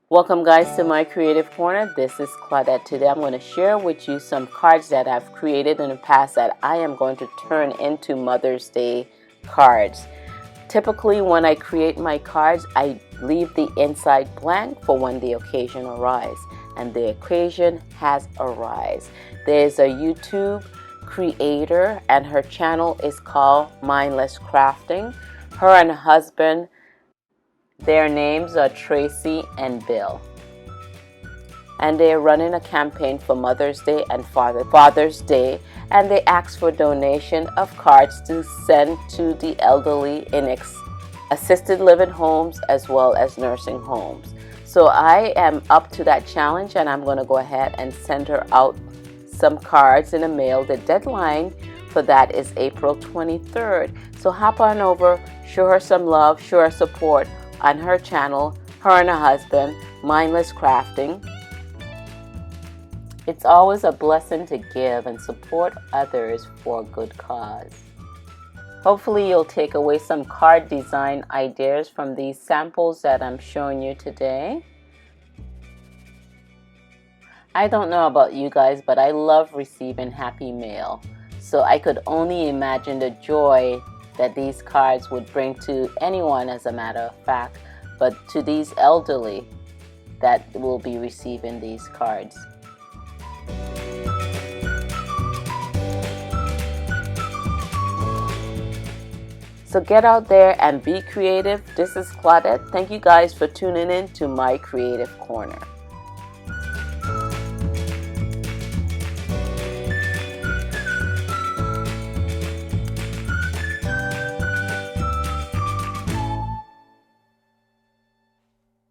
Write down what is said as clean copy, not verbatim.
Welcome guys to my creative corner. This is Claudette. Today I'm going to share with you some cards that I've created in the past that I am going to turn into Mother's Day cards. Typically when I create my cards, I leave the inside blank for when the occasion arises. And the occasion has arisen. There's a YouTube creator and her channel is called Mindless Crafting. Her and her husband, their names are Tracy and Bill. And they're running a campaign for Mother's Day and Father's Day. And they ask for donation of cards to send to the elderly in assisted living homes as well as nursing homes. So I am up to that challenge and I'm going to go ahead and send her out some cards in the mail. The deadline for that is April 23rd. So hop on over, show her some love, show her support on her channel, her and her husband, Mindless Crafting. It's always a blessing to give and support others for a good cause. Hopefully you'll take away some card design ideas from these samples that I'm showing you today. I don't know about you guys, but I love receiving happy mail. So I could only imagine the joy that these cards would bring to anyone, as a matter of fact, but to these elderly that will be receiving these cards. So get out there and be creative. This is Claudette. Thank you guys for tuning in to my creative corner.